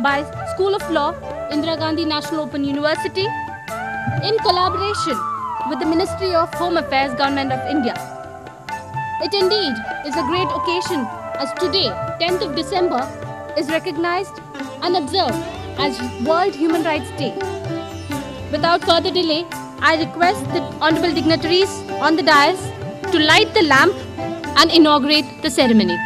by School of Law, Indira Gandhi National Open University, in collaboration with the Ministry of Home Affairs, Government of India. It indeed is a great occasion as today, 10th of December, is recognized and observed as World Human Rights Day. Without further delay, I request the honorable dignitaries on the dais to light the lamp and inaugurate the ceremony.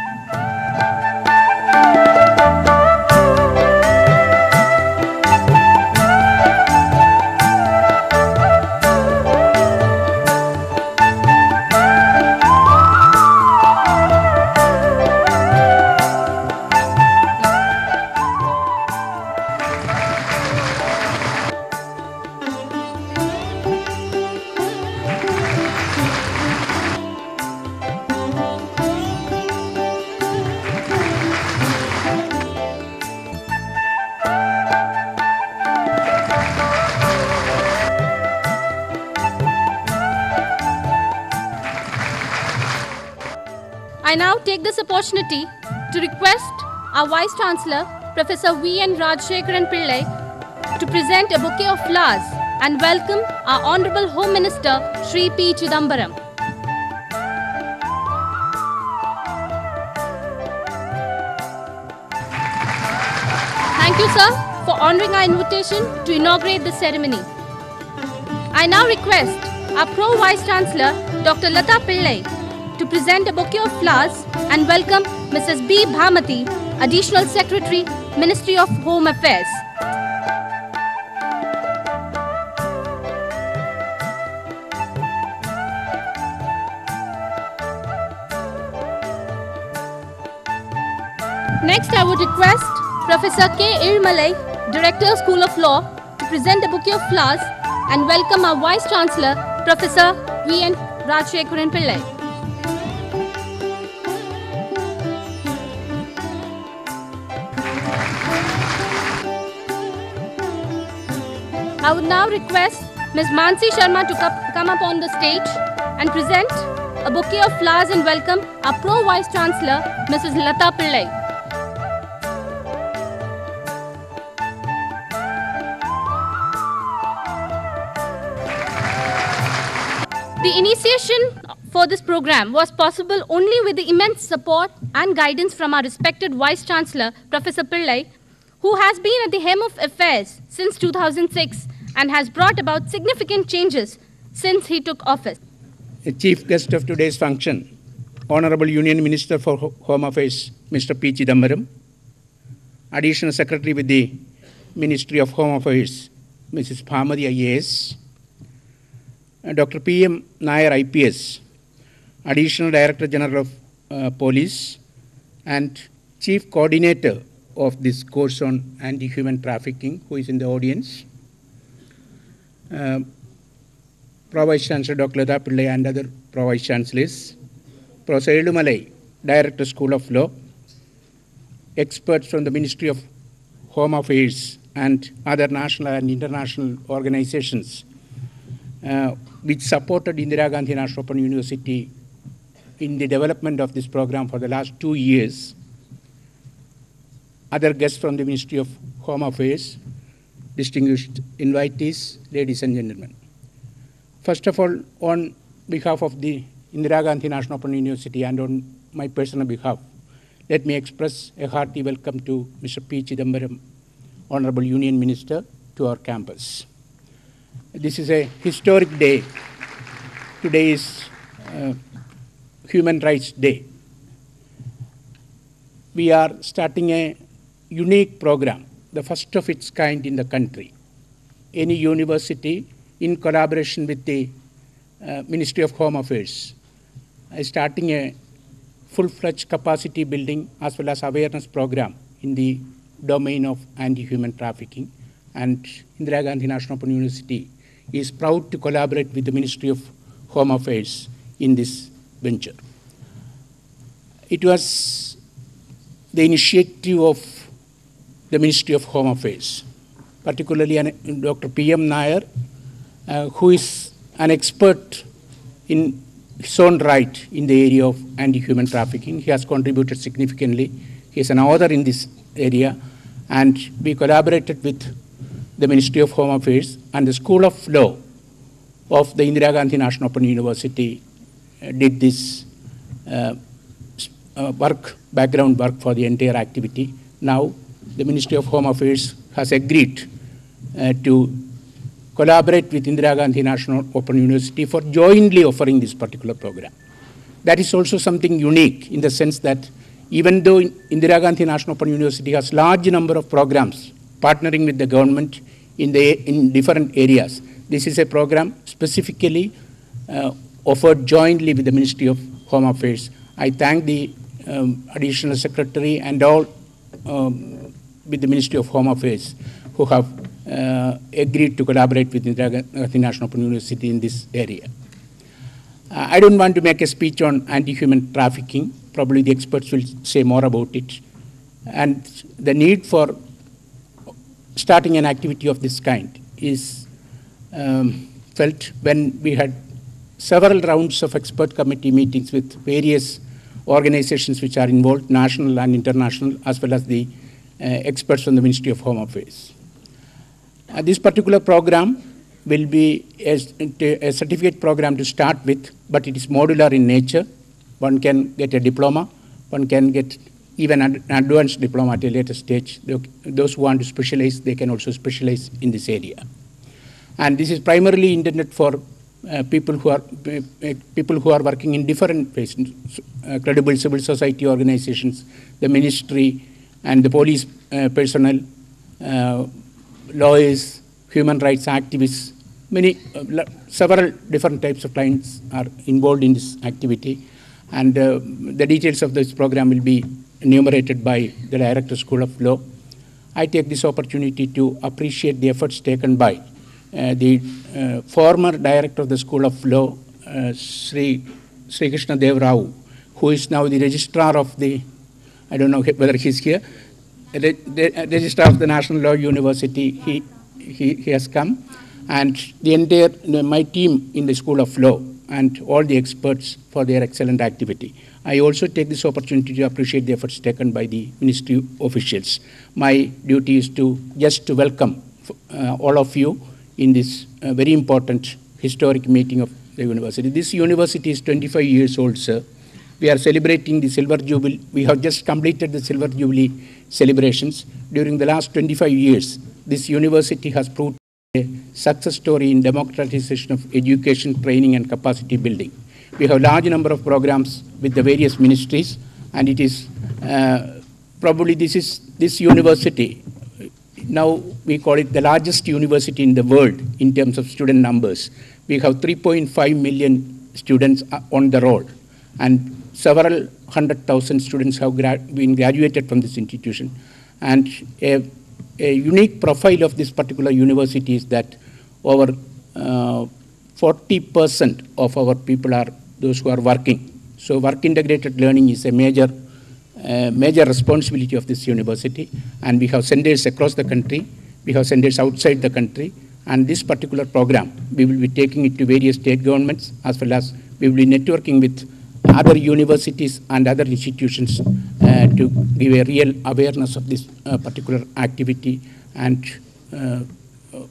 I now take this opportunity to request our Vice Chancellor, Professor V.N. Rajshekharan Pillai, to present a bouquet of flowers and welcome our Honorable Home Minister, Shri P. Chidambaram. Thank you, sir, for honoring our invitation to inaugurate the ceremony. I now request our Pro Vice Chancellor, Dr. Lata Pillai, to present a bouquet of flowers and welcome Mrs. B. Bhamati, Additional Secretary, Ministry of Home Affairs. Next, I would request Professor K. Irmalai, Director, School of Law, to present a bouquet of flowers and welcome our Vice Chancellor, Professor V.N. Rajshekharan Pillai. I would now request Ms. Mansi Sharma to come up on the stage and present a bouquet of flowers and welcome our Pro Vice Chancellor, Mrs. Lata Pillai. The initiation for this program was possible only with the immense support and guidance from our respected Vice Chancellor, Professor Pillai, who has been at the helm of affairs since 2006 and has brought about significant changes since he took office. The chief guest of today's function, Honorable Union Minister for Home Affairs, Mr. P. Chidambaram, Additional Secretary with the Ministry of Home Affairs, Mrs. Bhamati IAS, Dr. P.M. Nair IPS, Additional Director General of Police, and Chief Coordinator of this course on anti-human trafficking, who is in the audience, Pro Vice Chancellor Dr. Lata Pillai and other Pro Vice Chancellors, Professor Elumalai, Director, School of Law, experts from the Ministry of Home Affairs and other national and international organizations which supported Indira Gandhi National Open University in the development of this program for the last 2 years, other guests from the Ministry of Home Affairs, distinguished invitees, ladies and gentlemen. First of all, on behalf of the Indira Gandhi National Open University and on my personal behalf, let me express a hearty welcome to Mr. P. Chidambaram, Honorable Union Minister, to our campus. This is a historic day. Today is Human Rights Day. We are starting a unique program, the first of its kind in the country. Any university, in collaboration with the Ministry of Home Affairs, is starting a full-fledged capacity building as well as awareness program in the domain of anti-human trafficking. And Indira Gandhi National Open University is proud to collaborate with the Ministry of Home Affairs in this venture. It was the initiative of the Ministry of Home Affairs, particularly Dr. P.M. Nair, who is an expert in his own right in the area of anti-human trafficking. He has contributed significantly. He is an author in this area, And we collaborated with the Ministry of Home Affairs and the School of Law of the Indira Gandhi National Open University did this background work for the entire activity. Now, the Ministry of Home Affairs has agreed to collaborate with Indira Gandhi National Open University for jointly offering this particular program. That is also something unique in the sense that even though Indira Gandhi National Open University has large number of programs partnering with the government in different areas, this is a program specifically offered jointly with the Ministry of Home Affairs. I thank the Additional Secretary and all with the Ministry of Home Affairs who have agreed to collaborate with Indira Gandhi National Open University in this area. I don't want to make a speech on anti-human trafficking. Probably the experts will say more about it. And the need for starting an activity of this kind is felt when we had several rounds of expert committee meetings with various organizations which are involved, national and international, as well as the experts from the Ministry of Home Affairs. This particular program will be a certificate program to start with, but it is modular in nature. One can get a diploma, one can get even an advanced diploma at a later stage. Those who want to specialize, they can also specialize in this area. And this is primarily intended for people who are working in different places, credible civil society organizations, the ministry, and the police personnel, lawyers, human rights activists. Several different types of clients are involved in this activity, and the details of this program will be enumerated by the Director School of Law. I take this opportunity to appreciate the efforts taken by the former Director of the School of Law, Sri Krishna Dev Rao, who is now the Registrar of the, I don't know whether he's here, the Registrar of the National Law University. He has come, and the entire my team in the School of Law and all the experts for their excellent activity. I also take this opportunity to appreciate the efforts taken by the ministry officials. My duty is to welcome all of you in this very important historic meeting of the university. This university is 25 years old, sir. We are celebrating the Silver Jubilee. We have just completed the Silver Jubilee celebrations. During the last 25 years, this university has proved a success story in democratization of education, training, and capacity building. We have a large number of programs with the various ministries, and it is probably this university, now we call it the largest university in the world in terms of student numbers. We have 3.5 million students on the roll, and several 100,000 students have been graduated from this institution. And a unique profile of this particular university is that over 40% of our people are those who are working. So work integrated learning is a major responsibility of this university, and we have centers across the country, we have centers outside the country, and this particular program, we will be taking it to various state governments, as well as we will be networking with other universities and other institutions to give a real awareness of this particular activity and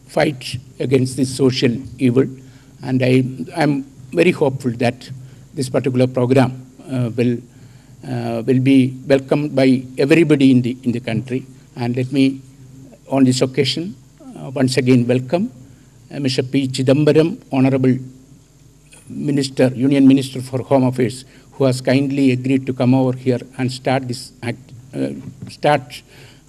fight against this social evil. And I am very hopeful that this particular program will be welcomed by everybody in the country. And let me, on this occasion, once again welcome Mr. P. Chidambaram, Honorable Minister, Union Minister for Home Affairs, who has kindly agreed to come over here and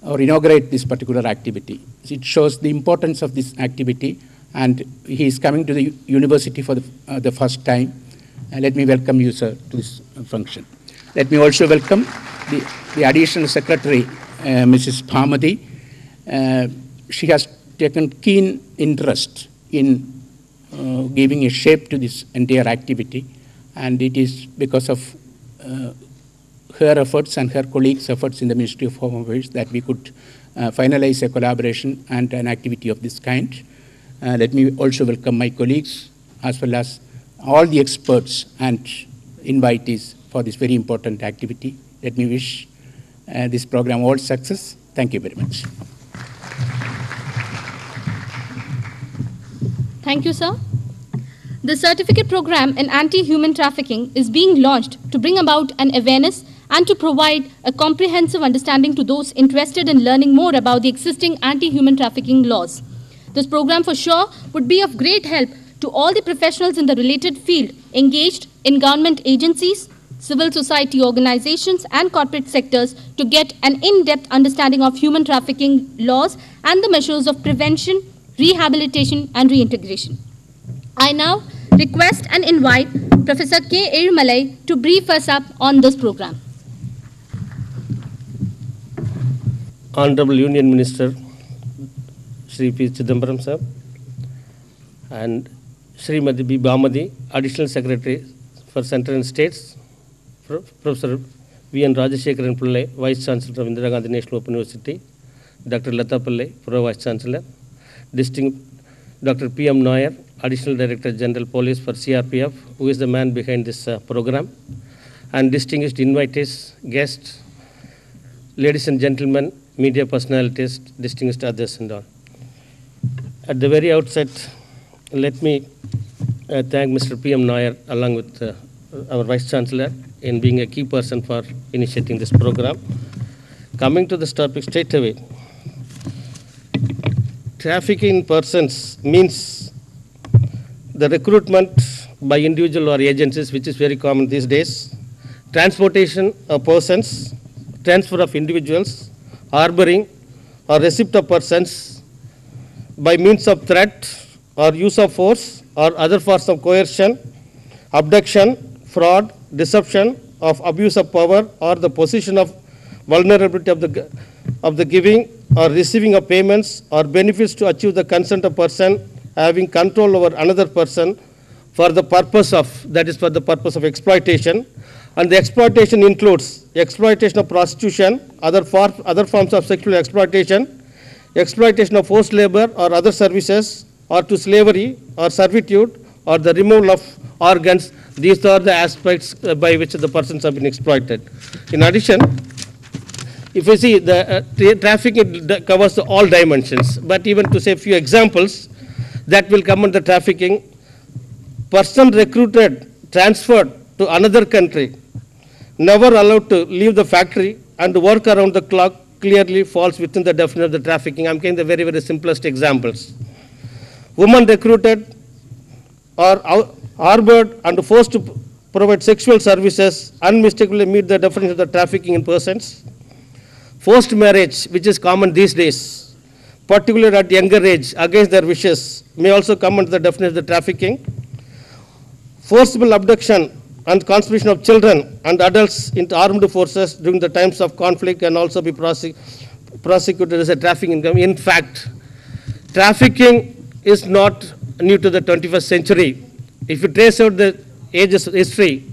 inaugurate this particular activity. It shows the importance of this activity, and he is coming to the university for the first time. Let me welcome you, sir, to this function. Let me also welcome the Additional Secretary, Mrs. Phamadi. She has taken keen interest in giving a shape to this entire activity, and it is because of her efforts and her colleagues' efforts in the Ministry of Home Affairs that we could finalize a collaboration and an activity of this kind. Let me also welcome my colleagues as well as all the experts and invitees for this very important activity. Let me wish this program all success Thank you very much. Thank you, sir. The certificate program in anti-human trafficking is being launched to bring about an awareness and to provide a comprehensive understanding to those interested in learning more about the existing anti-human trafficking laws. This program for sure would be of great help to all the professionals in the related field engaged in government agencies, civil society organizations and corporate sectors to get an in-depth understanding of human trafficking laws and the measures of prevention, rehabilitation and reintegration. I now request and invite Professor K. Erumalai to brief us up on this program. Honorable Union Minister Shri P. Chidambaram sir and Srimati B. Bhamadi, Additional Secretary for Central and States, Professor V. N. Rajashekaran Pillai, Vice Chancellor of Indira Gandhi National Open University, Dr. Lata Pillai, Pro Vice Chancellor, Distinguished Dr. P. M. Nair, Additional Director General Police for CRPF, who is the man behind this program, and distinguished invitees, guests, ladies and gentlemen, media personalities, distinguished others and all. At the very outset, let me thank Mr. P. M. Nair along with our Vice Chancellor in being a key person for initiating this program. Coming to this topic straight away, trafficking in persons means the recruitment by individual or agencies, which is very common these days, transportation of persons, transfer of individuals, harboring or receipt of persons by means of threat or use of force or other forms of coercion, abduction, fraud, deception, of abuse of power or the position of vulnerability of the giving or receiving of payments or benefits to achieve the consent of person having control over another person for the purpose of, that is for the purpose of exploitation. And the exploitation includes exploitation of prostitution, other forms of sexual exploitation, exploitation of forced labor or other services, or to slavery or servitude or the removal of organs. These are the aspects by which the persons have been exploited. In addition, if you see the trafficking, it covers all dimensions, but even to say a few examples that will come under trafficking, person recruited, transferred to another country, never allowed to leave the factory and work around the clock clearly falls within the definition of the trafficking. I'm giving the very, very simplest examples. Women recruited or harbored and forced to provide sexual services unmistakably meet the definition of the trafficking in persons. Forced marriage, which is common these days, particularly at younger age, against their wishes, may also come under the definition of the trafficking. Forcible abduction and conscription of children and adults into armed forces during the times of conflict can also be prosecuted as a trafficking. In fact, trafficking is not new to the 21st century. If you trace out the ages history,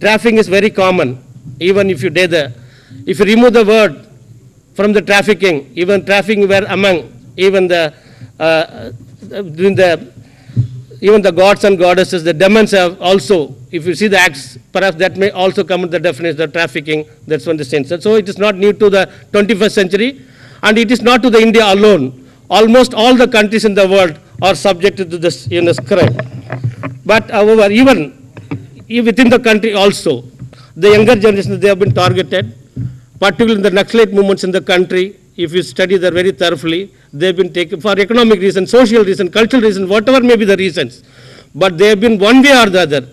trafficking is very common. Even if you if you remove the word from the trafficking, even trafficking were among even the gods and goddesses, the demons have also, if you see the acts, perhaps that may also come in the definition of trafficking. That's one the sense. So it is not new to the 21st century, and it is not to the India alone. Almost all the countries in the world are subjected to this crime. But however, even within the country also, the younger generation, they have been targeted, particularly in the Naxalite movements in the country. If you study that very thoroughly, they've been taken for economic reasons, social reasons, cultural reasons, whatever may be the reasons. But they have been one way or the other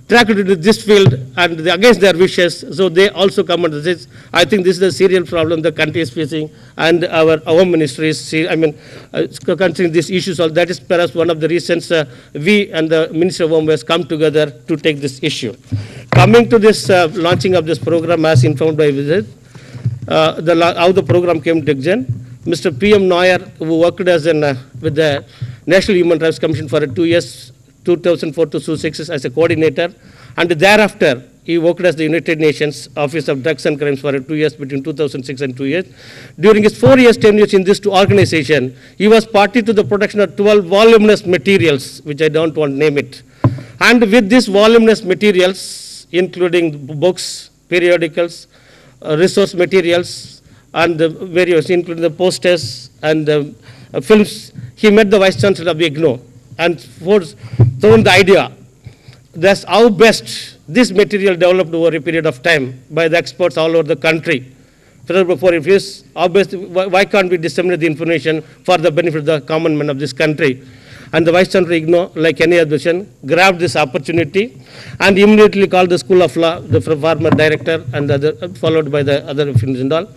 tracked into this field and against their wishes, so they also come under this. I think this is a serious problem the country is facing, and our Home Ministry is, considering these issues. That is perhaps one of the reasons we and the Ministry of Home has come together to take this issue. Coming to this launching of this program, as informed by Vijay, how the program came to exist. Mr. P. M. Nair, who worked as with the National Human Rights Commission for 2 years, 2004 to 2006 as a coordinator, and thereafter he worked as the United Nations Office of Drugs and Crimes for 2 years, between 2006 and 2 years. During his 4 years tenure in this organization, he was party to the production of 12 voluminous materials, which I don't want to name it. And with these voluminous materials, including books, periodicals, resource materials, and the various, including the posters and the films. He met the Vice Chancellor of the IGNOU and thrown the idea. That's how best this material developed over a period of time by the experts all over the country. For years, why can't we disseminate the information for the benefit of the common man of this country? And the Vice Chancellor IGNOU, like any other person, grabbed this opportunity and immediately called the School of Law, the former director, and other, followed by the other officials and all,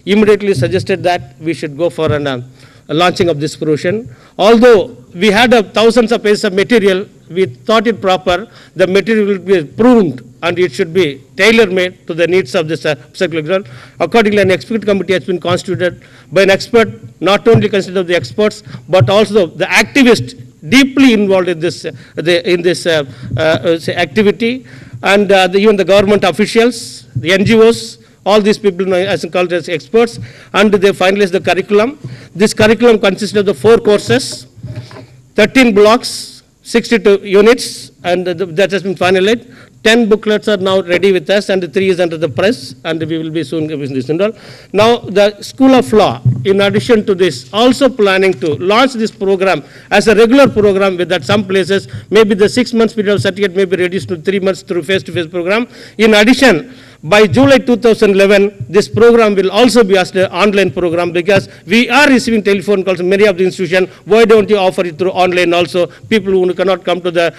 immediately suggested that we should go for a launching of this provision. Although we had thousands of pages of material, we thought it proper, the material will be pruned and it should be tailor-made to the needs of this particular exam. Accordingly, an expert committee has been constituted by an expert, not only considered of the experts, but also the activists deeply involved in this, activity, and even the government officials, the NGOs, all these people as called as experts, and they finalized the curriculum. This curriculum consists of the 4 courses, 13 blocks, 62 units, and that has been finalized. 10 booklets are now ready with us, and 3 is under the press, and we will be soon giving this and all. Now, the School of Law, in addition to this, also planning to launch this program as a regular program with that some places, maybe the 6 months period of certificate may be reduced to 3 months through face-to-face program. In addition, by July 2011, this program will also be as an online program, because we are receiving telephone calls from many of the institutions. Why don't you offer it through online also? People who cannot come to the,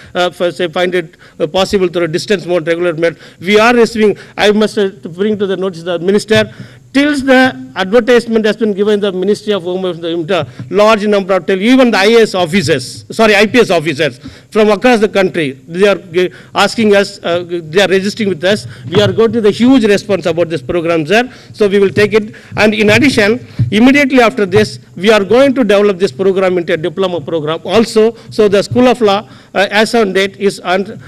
find it possible through a distance mode, regular mode. We are receiving, I must bring to the notice the minister, till the advertisement has been given in the Ministry of Home Affairs, the large number of, even the IPS officers from across the country, they are asking us, they are registering with us. We are going to the huge response about this program, sir. So we will take it. And in addition, immediately after this, we are going to develop this program into a diploma program also. So the School of Law, as on date, is undertaken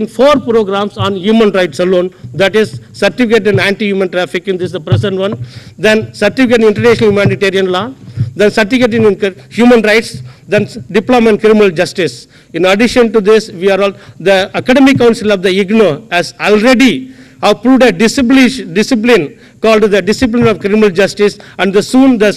4 programs on human rights alone. That is certificate in anti-human trafficking, this is the present one. Then certificate in international humanitarian law. Then certificate in human rights. Then diploma in criminal justice. In addition to this, we are all, the Academic Council of the IGNOU has already approved a discipline called the Discipline of Criminal Justice, and soon the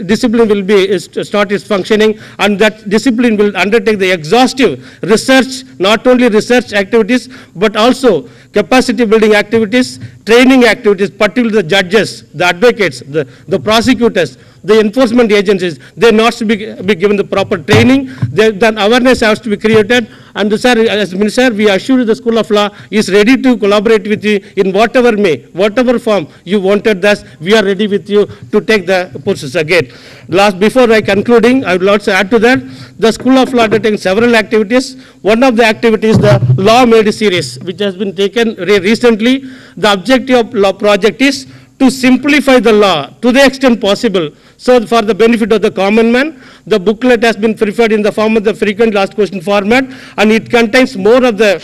discipline will be start its functioning, and that discipline will undertake the exhaustive research, not only research activities, but also capacity building activities, training activities, particularly the judges, the advocates, the prosecutors, the enforcement agencies. They not to be given the proper training. Then awareness has to be created. And sir, as Minister, we assure you the School of Law is ready to collaborate with you in whatever form you wanted us. We are ready with you to take the process again. Before I concluding, I would also add to that, the School of Law undertaking several activities. One of the activities, the Law Made series, which has been taken recently. The objective of law project is to simplify the law to the extent possible. So for the benefit of the common man, the booklet has been preferred in the form of the frequent last question format, and it contains more of the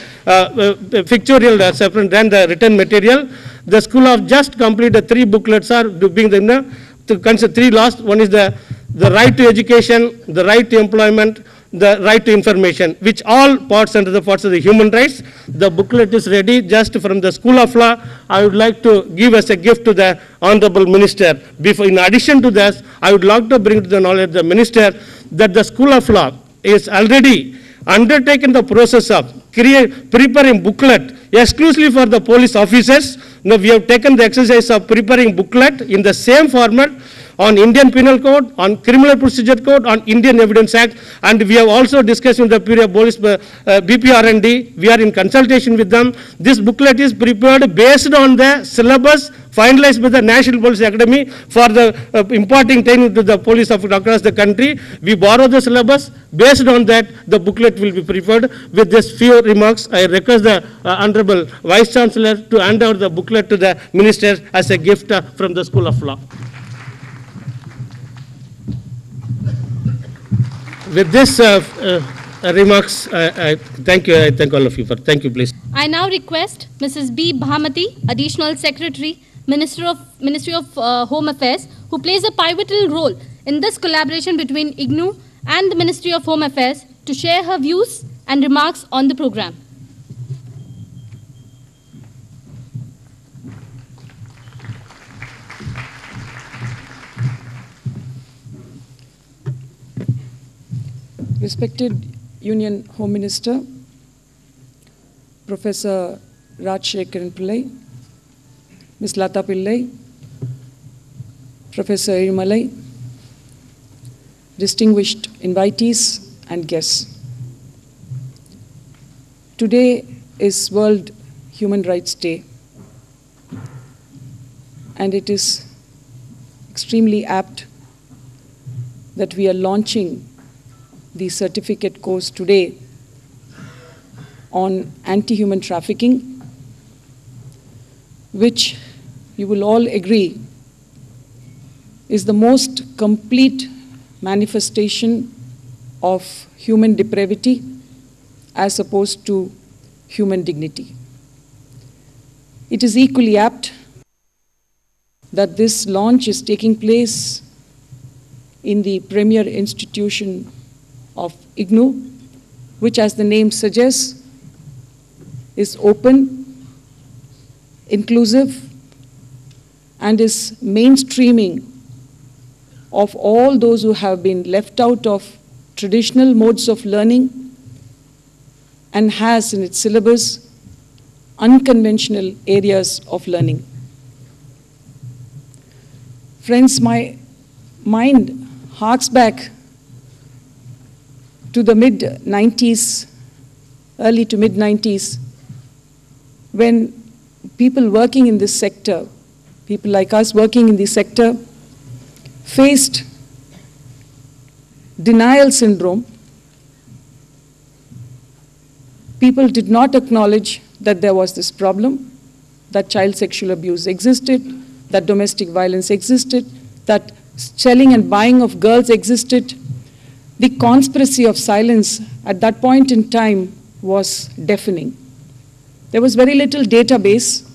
pictorial separate than the written material. The school of just completed 3 booklets are being to consider 3 last. One is the right to education, the right to employment, the right to information, which all parts under the parts of the human rights. The booklet is ready just from the School of Law. I would like to give as a gift to the Honorable Minister. In addition to this, I would like to bring to the knowledge of the Minister that the School of Law is already undertaken the process of preparing booklet exclusively for the police officers. Now we have taken the exercise of preparing booklet in the same format on Indian Penal Code, on Criminal Procedure Code, on Indian Evidence Act, and we have also discussed with the police BPRND. We are in consultation with them. This booklet is prepared based on the syllabus finalized by the National Police Academy for the imparting training to the police across the country. We borrow the syllabus. Based on that, the booklet will be prepared. With this few remarks, I request the Honorable Vice Chancellor to hand over the booklet to the Minister as a gift from the School of Law. With this remarks, I thank you. I thank all of you for. Thank you, please. I now request Mrs. B. Bhamati, Additional Secretary, Ministry of Home Affairs, who plays a pivotal role in this collaboration between IGNOU and the Ministry of Home Affairs, to share her views and remarks on the program. Respected Union Home Minister, Professor Rajshekaran Pillai, Ms. Lata Pillai, Professor Irumalai, distinguished invitees and guests. Today is World Human Rights Day, and it is extremely apt that we are launching the certificate course today on anti-human trafficking, which you will all agree is the most complete manifestation of human depravity as opposed to human dignity. It is equally apt that this launch is taking place in the premier institution of IGNOU, which, as the name suggests, is open, inclusive, and is mainstreaming of all those who have been left out of traditional modes of learning and has in its syllabus unconventional areas of learning. Friends, my mind harks back to the mid-90s, early to mid-90s, when people working in this sector, people like us working in this sector, faced denial syndrome. People did not acknowledge that there was this problem, that child sexual abuse existed, that domestic violence existed, that selling and buying of girls existed. The conspiracy of silence at that point in time was deafening. There was very little database.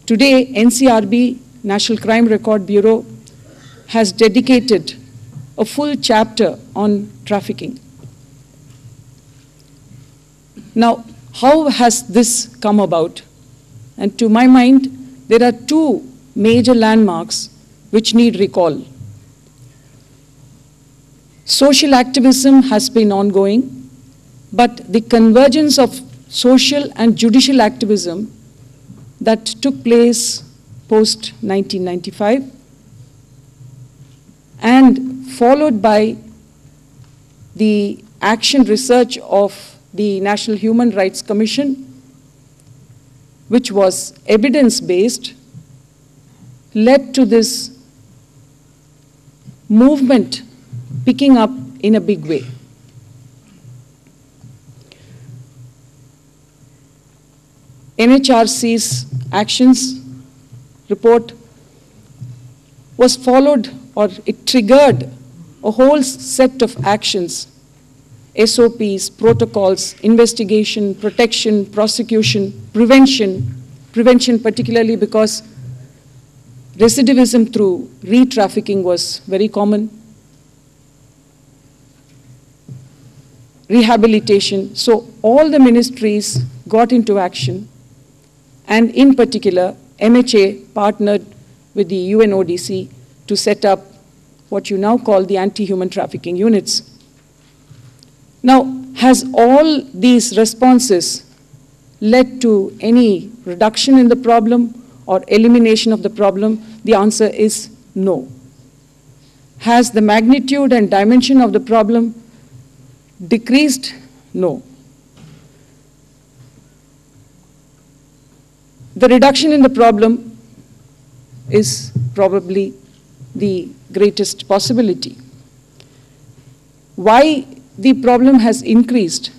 Today, NCRB, National Crime Record Bureau, has dedicated a full chapter on trafficking. Now, how has this come about? And to my mind, there are two major landmarks which need recall. Social activism has been ongoing, but the convergence of social and judicial activism that took place post-1995 and followed by the action research of the National Human Rights Commission, which was evidence-based, led to this movement picking up in a big way. NHRC's actions report was followed, or it triggered a whole set of actions, SOPs, protocols, investigation, protection, prosecution, prevention particularly because recidivism through re-trafficking was very common, rehabilitation. So all the ministries got into action, and in particular, MHA partnered with the UNODC to set up what you now call the anti-human trafficking units. Now, has all these responses led to any reduction in the problem or elimination of the problem? The answer is no. Has the magnitude and dimension of the problem decreased? No. The reduction in the problem is probably the greatest possibility. Why the problem has increased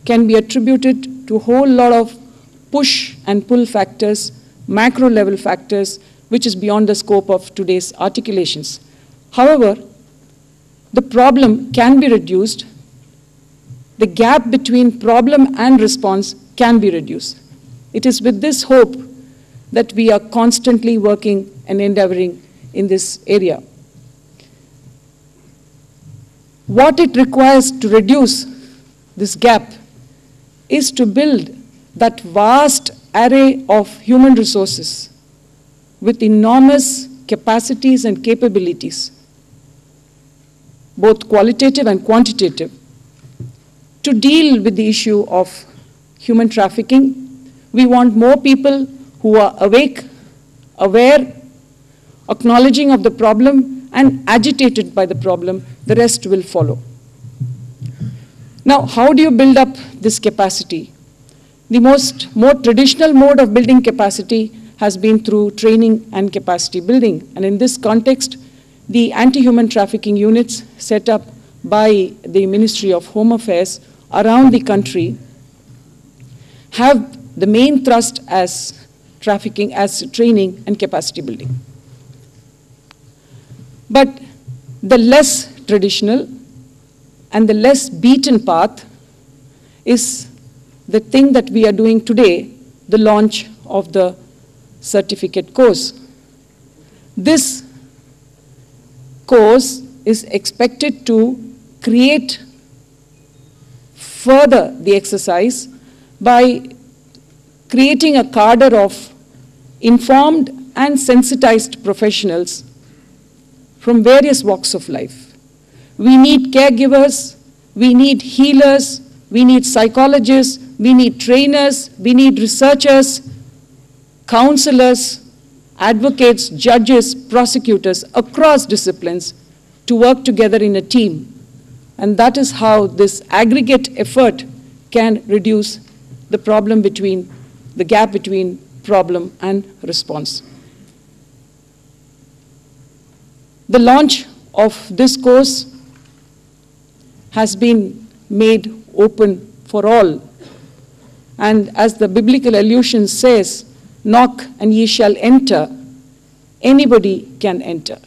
can be attributed to a whole lot of push and pull factors, macro level factors, which is beyond the scope of today's articulations. However, the problem can be reduced. The gap between problem and response can be reduced. It is with this hope that we are constantly working and endeavoring in this area. What it requires to reduce this gap is to build that vast array of human resources with enormous capacities and capabilities both qualitative and quantitative, to deal with the issue of human trafficking. We want more people who are awake, aware, acknowledging of the problem, and agitated by the problem. The rest will follow. Now, how do you build up this capacity? The more traditional mode of building capacity has been through training and capacity building. And in this context, the anti-human trafficking units set up by the Ministry of Home Affairs around the country have the main thrust as trafficking, as training and capacity building. But the less traditional and the less beaten path is the thing that we are doing today, the launch of the certificate course. This course is expected to create further the exercise by creating a cadre of informed and sensitized professionals from various walks of life. We need caregivers, we need healers, we need psychologists, we need trainers, we need researchers, counselors, advocates, judges, prosecutors across disciplines to work together in a team. And that is how this aggregate effort can reduce the problem between, the gap between problem and response. The launch of this course has been made open for all. And as the biblical allusion says, knock and ye shall enter. Anybody can enter.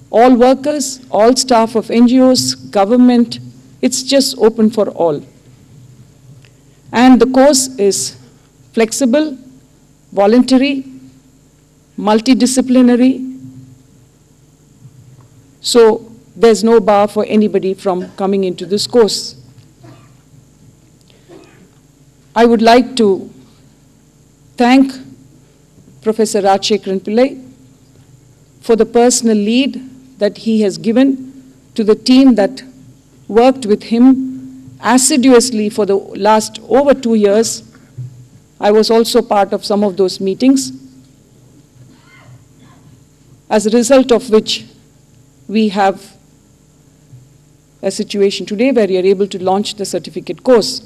All workers, all staff of NGOs, government, it's just open for all. And the course is flexible, voluntary, multidisciplinary. So there's no bar for anybody from coming into this course. I would like to thank Professor Rajshekharan Pillai for the personal lead that he has given to the team that worked with him assiduously for the last over 2 years. I was also part of some of those meetings, as a result of which we have a situation today where we are able to launch the certificate course.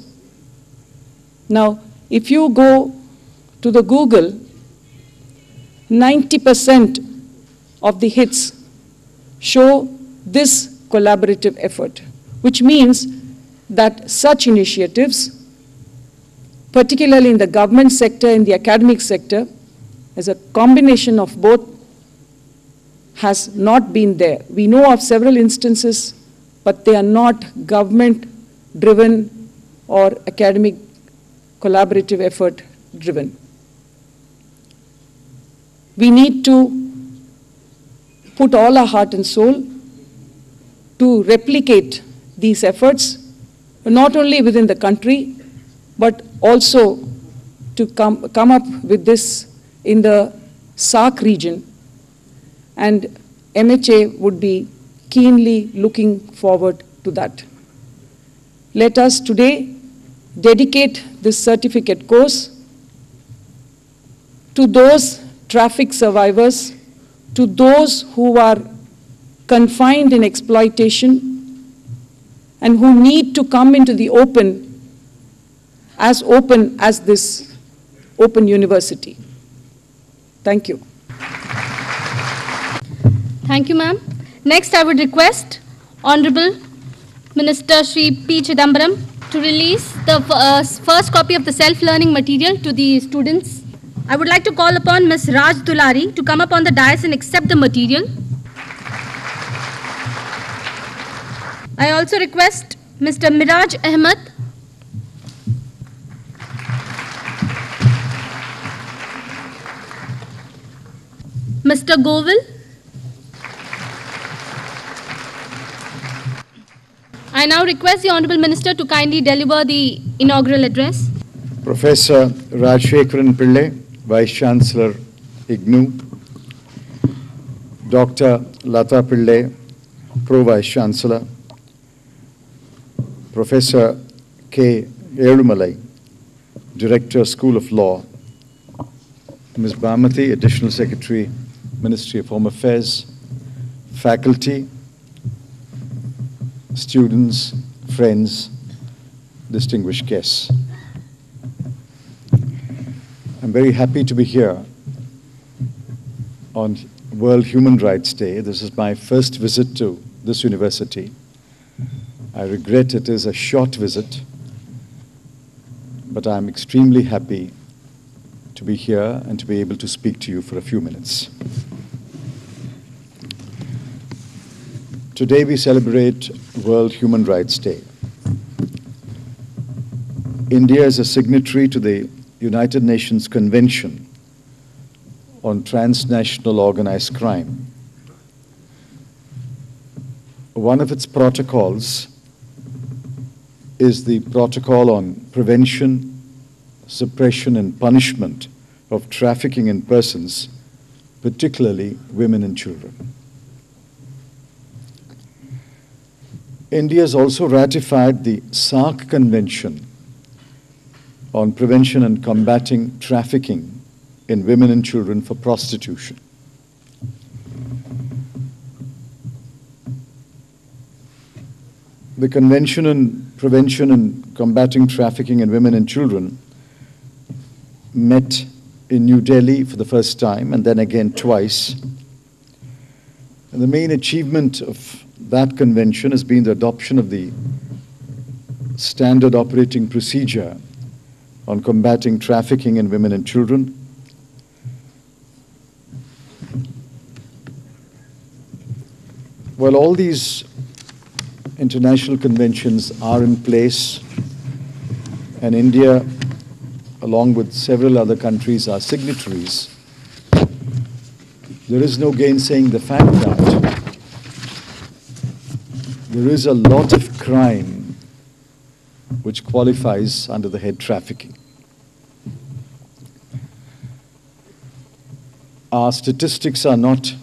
Now, if you go to the Google, 90% of the hits show this collaborative effort, which means that such initiatives, particularly in the government sector, in the academic sector, as a combination of both, has not been there. We know of several instances, but they are not government-driven or academic collaborative effort-driven. We need to put all our heart and soul to replicate these efforts, not only within the country, but also to come up with this in the SAARC region. And MHA would be keenly looking forward to that. Let us today dedicate this certificate course to those traffic survivors, to those who are confined in exploitation and who need to come into the open as this open university. Thank you. Thank you, ma'am. Next, I would request Honorable Minister Shri P. Chidambaram to release the first copy of the self-learning material to the students. I would like to call upon Ms. Raj Dulari to come up on the dais and accept the material. I also request Mr. Miraj Ahmed Mr. Govil. I now request the Honourable Minister to kindly deliver the inaugural address. Professor Rajshekharan Pillai, Vice Chancellor, IGNOU, Dr. Lata Pillai, Pro Vice Chancellor, Professor K. Erumalai, Director, School of Law, Ms. Bhamati, Additional Secretary, Ministry of Home Affairs, faculty, students, friends, distinguished guests. I'm very happy to be here on World Human Rights Day. This is my first visit to this university. I regret it is a short visit, but I'm extremely happy to be here and to be able to speak to you for a few minutes. Today we celebrate World Human Rights Day. India is a signatory to the United Nations Convention on Transnational Organized Crime. One of its protocols is the Protocol on Prevention, Suppression and Punishment of Trafficking in Persons, particularly women and children. India has also ratified the SARC Convention on Prevention and Combating Trafficking in Women and Children for Prostitution. The Convention on Prevention and Combating Trafficking in Women and Children met in New Delhi for the first time and then again twice. And the main achievement of that convention has been the adoption of the standard operating procedure on combating trafficking in women and children. While all these international conventions are in place, and India, along with several other countries, are signatories, there is no gainsaying the fact that there is a lot of crime which qualifies under the head trafficking. Our statistics are not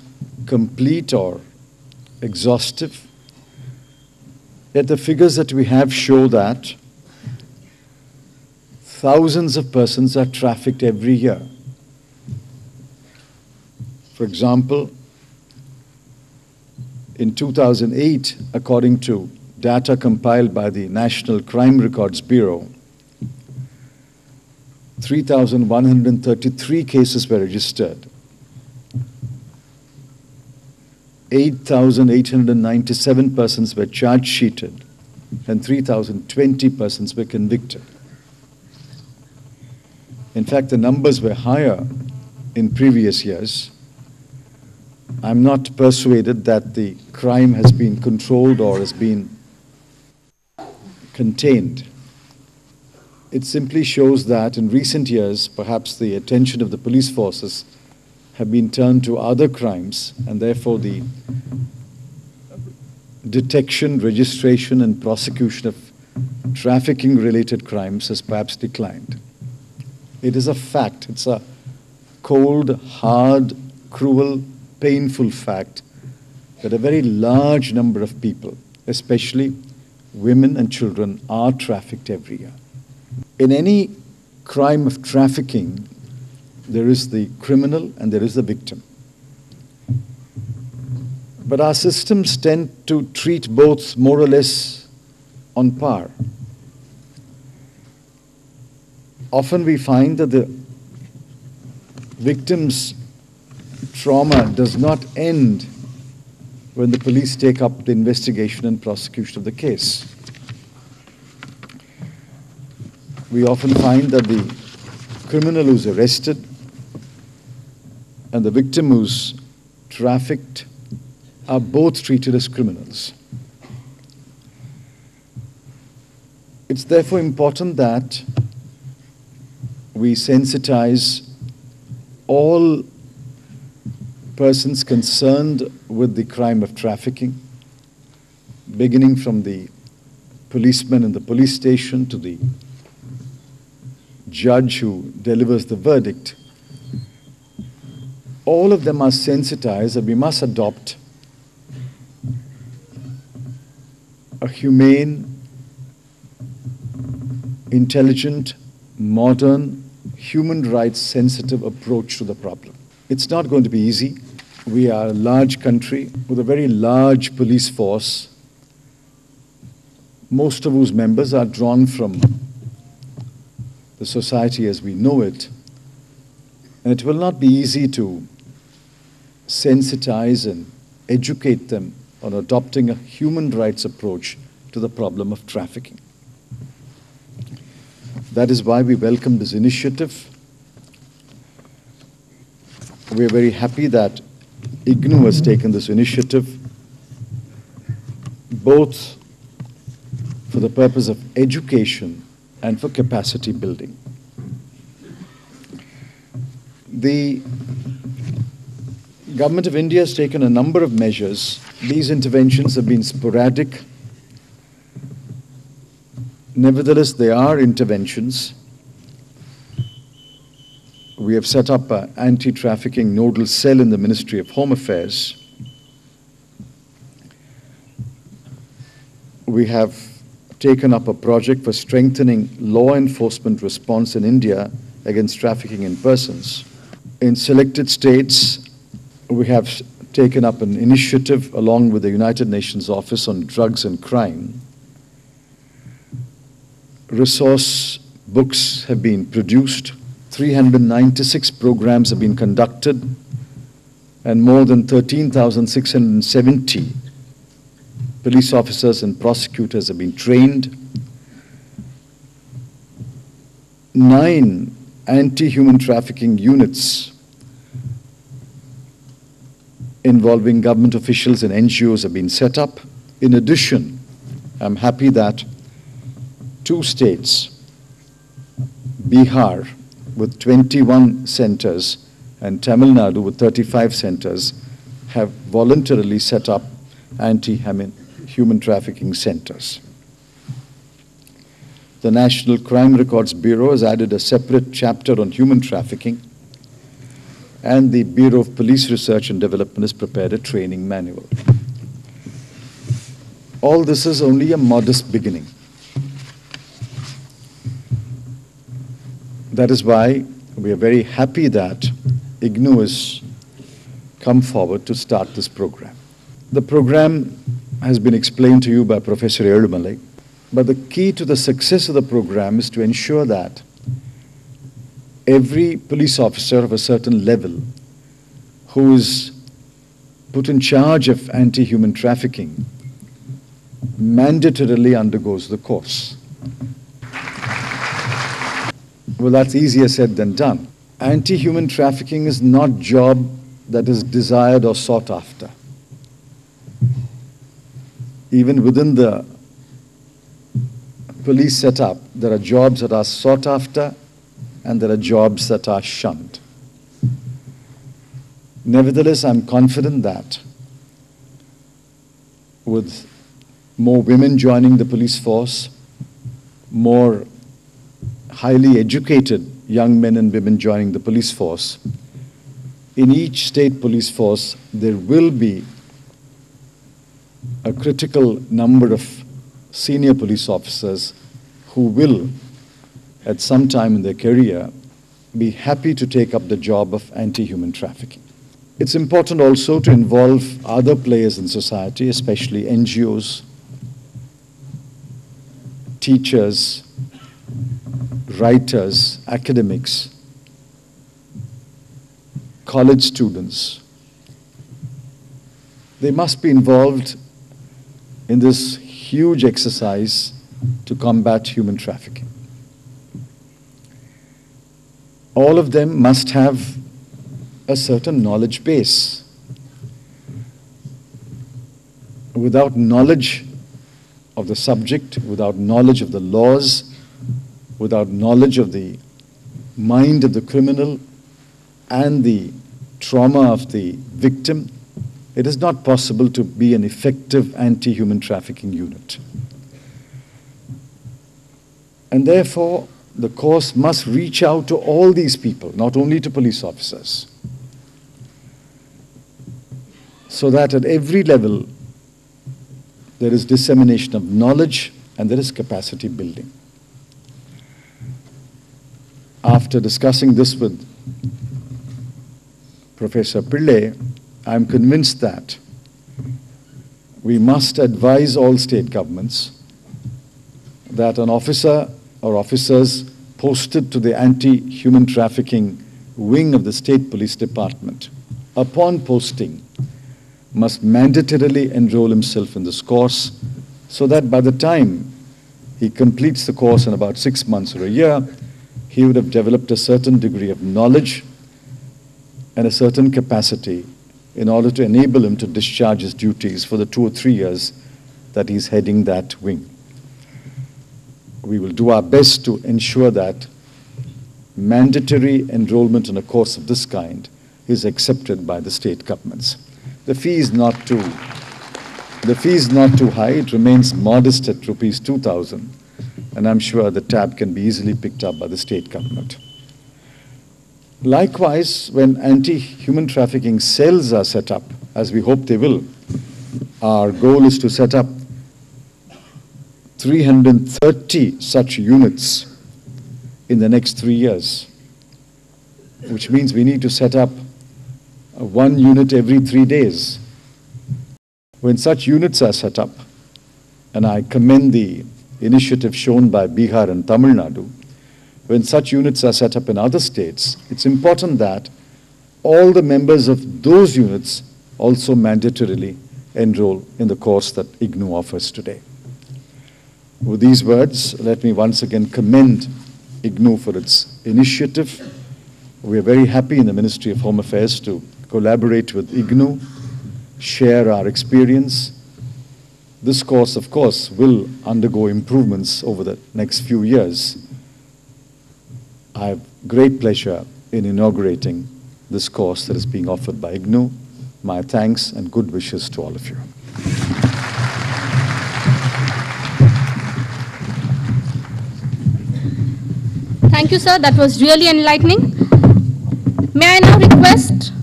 complete or exhaustive, yet the figures that we have show that thousands of persons are trafficked every year. For example, in 2008, according to data compiled by the National Crime Records Bureau, 3,133 cases were registered. 8,897 persons were charge-sheeted and 3,020 persons were convicted. In fact, the numbers were higher in previous years. I'm not persuaded that the crime has been controlled or has been contained. It simply shows that in recent years, perhaps the attention of the police forces have been turned to other crimes, and therefore the detection, registration, and prosecution of trafficking-related crimes has perhaps declined. It is a fact. It's a cold, hard, cruel, painful fact that a very large number of people, especially women and children, are trafficked every year. In any crime of trafficking, there is the criminal and there is the victim. But our systems tend to treat both more or less on par. Often we find that the victim's trauma does not end when the police take up the investigation and prosecution of the case. We often find that the criminal who's arrested and the victim who's trafficked are both treated as criminals. It's therefore important that we sensitize all persons concerned with the crime of trafficking, beginning from the policeman in the police station to the judge who delivers the verdict. All of them are sensitized that we must adopt a humane, intelligent, modern, human rights sensitive approach to the problem. It's not going to be easy. We are a large country with a very large police force, most of whose members are drawn from the society as we know it. And it will not be easy to sensitize and educate them on adopting a human rights approach to the problem of trafficking. That is why we welcome this initiative. We are very happy that IGNU has taken this initiative, both for the purpose of education and for capacity building. The Government of India has taken a number of measures. These interventions have been sporadic. Nevertheless, they are interventions. We have set up an anti-trafficking nodal cell in the Ministry of Home Affairs. We have taken up a project for strengthening law enforcement response in India against trafficking in persons. In selected states, we have taken up an initiative along with the United Nations Office on Drugs and Crime. Resource books have been produced, 396 programs have been conducted, and more than 13,670 police officers and prosecutors have been trained. 9 anti-human trafficking units involving government officials and NGOs have been set up. In addition, I'm happy that 2 states, Bihar with 21 centers and Tamil Nadu with 35 centers, have voluntarily set up anti-human trafficking centers. The National Crime Records Bureau has added a separate chapter on human trafficking, and the Bureau of Police Research and Development has prepared a training manual. All this is only a modest beginning. That is why we are very happy that IGNU has come forward to start this program. The program has been explained to you by Professor Elumalai, but the key to the success of the program is to ensure that every police officer of a certain level who is put in charge of anti-human trafficking mandatorily undergoes the course. Well, that's easier said than done. Anti-human trafficking is not a job that is desired or sought after. Even within the police setup, there are jobs that are sought after and there are jobs that are shunned. Nevertheless, I'm confident that with more women joining the police force, more highly educated young men and women joining the police force, in each state police force, there will be a critical number of senior police officers who will, at some time in their career, be happy to take up the job of anti-human trafficking. It's important also to involve other players in society, especially NGOs, teachers, writers, academics, college students. They must be involved in this huge exercise to combat human trafficking. All of them must have a certain knowledge base. Without knowledge of the subject, without knowledge of the laws, without knowledge of the mind of the criminal and the trauma of the victim, it is not possible to be an effective anti-human trafficking unit. And therefore, the course must reach out to all these people, not only to police officers, so that at every level, there is dissemination of knowledge, and there is capacity building. After discussing this with Professor Pillai, I'm convinced that we must advise all state governments that an officer or officers posted to the anti-human trafficking wing of the State Police Department, upon posting, must mandatorily enroll himself in this course so that by the time he completes the course in about 6 months or a year, he would have developed a certain degree of knowledge and a certain capacity in order to enable him to discharge his duties for the 2 or 3 years that he's heading that wing. We will do our best to ensure that mandatory enrollment in a course of this kind is accepted by the state governments. The fee is not too high. It remains modest at rupees 2,000, and I'm sure the tab can be easily picked up by the state government. Likewise, when anti-human trafficking cells are set up, as we hope they will, our goal is to set up 330 such units in the next 3 years, which means we need to set up 1 unit every 3 days. When such units are set up, and I commend the initiative shown by Bihar and Tamil Nadu, when such units are set up in other states, it's important that all the members of those units also mandatorily enroll in the course that IGNOU offers today. With these words, let me once again commend IGNOU for its initiative. We are very happy in the Ministry of Home Affairs to collaborate with IGNOU, share our experience. This course, of course, will undergo improvements over the next few years. I have great pleasure in inaugurating this course that is being offered by IGNOU. My thanks and good wishes to all of you. Thank you, sir. That was really enlightening. May I now request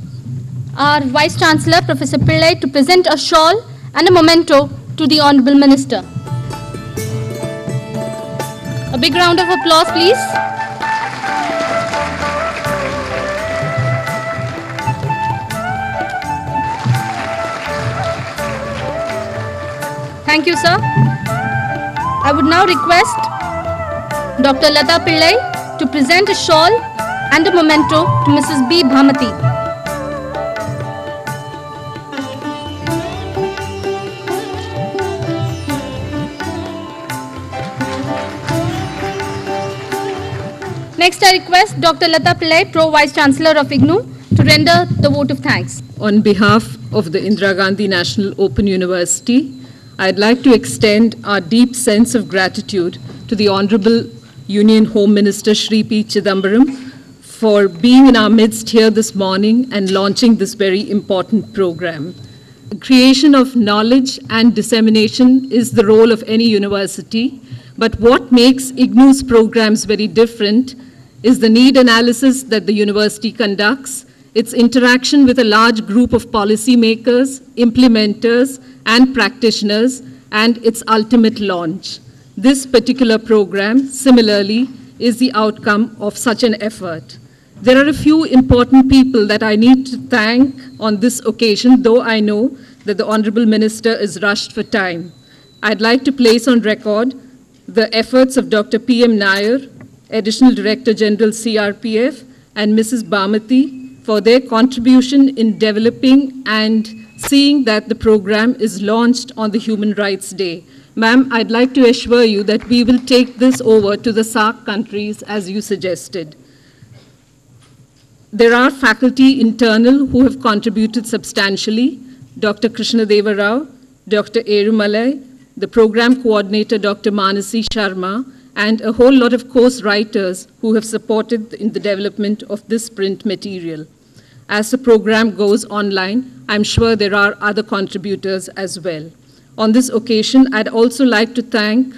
our Vice Chancellor, Professor Pillai, to present a shawl and a memento to the Honorable Minister. A big round of applause, please. Thank you, sir. I would now request Dr. Lata Pillai to present a shawl and a memento to Mrs. B. Bhamati. Next, I request Dr. Lata Pillai, Pro Vice Chancellor of IGNOU, to render the vote of thanks. On behalf of the Indira Gandhi National Open University, I'd like to extend our deep sense of gratitude to the Honorable Union Home Minister Shri P. Chidambaram for being in our midst here this morning and launching this very important program. The creation of knowledge and dissemination is the role of any university, but what makes IGNOU's programs very different is the need analysis that the university conducts, its interaction with a large group of policymakers, implementers, and practitioners, and its ultimate launch. This particular program, similarly, is the outcome of such an effort. There are a few important people that I need to thank on this occasion, though I know that the Honorable Minister is rushed for time. I'd like to place on record the efforts of Dr. P.M. Nair, Additional Director General CRPF, and Mrs. Bhamati for their contribution in developing and seeing that the program is launched on the Human Rights Day. Ma'am, I'd like to assure you that we will take this over to the SAARC countries as you suggested. There are faculty internal who have contributed substantially. Dr. Krishna Deva Rao, Dr. Erumalai, the program coordinator, Dr. Manasi Sharma, and a whole lot of course writers who have supported in the development of this print material. As the program goes online, I'm sure there are other contributors as well. On this occasion, I'd also like to thank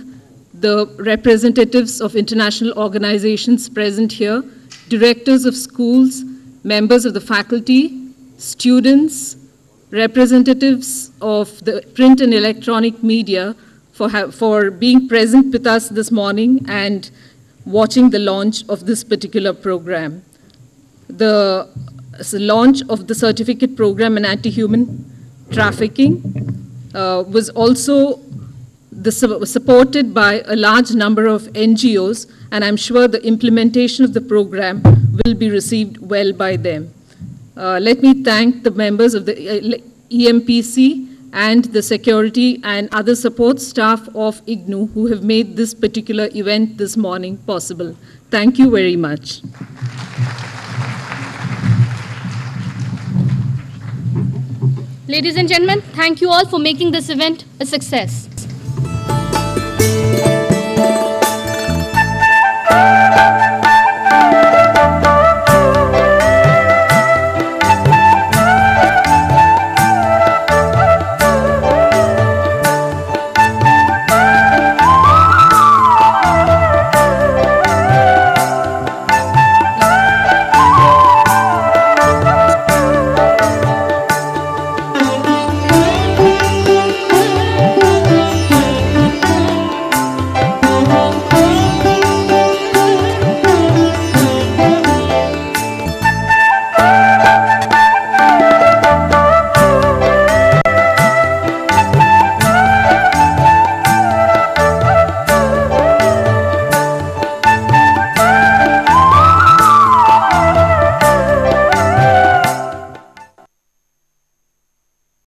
the representatives of international organizations present here, directors of schools, members of the faculty, students, representatives of the print and electronic media for being present with us this morning and watching the launch of this particular program. The launch of the certificate program in anti-human trafficking was also supported by a large number of NGOs, and I'm sure the implementation of the program will be received well by them. Let me thank the members of the EMPC and the security and other support staff of IGNU who have made this particular event this morning possible. Thank you very much. Ladies and gentlemen, thank you all for making this event a success.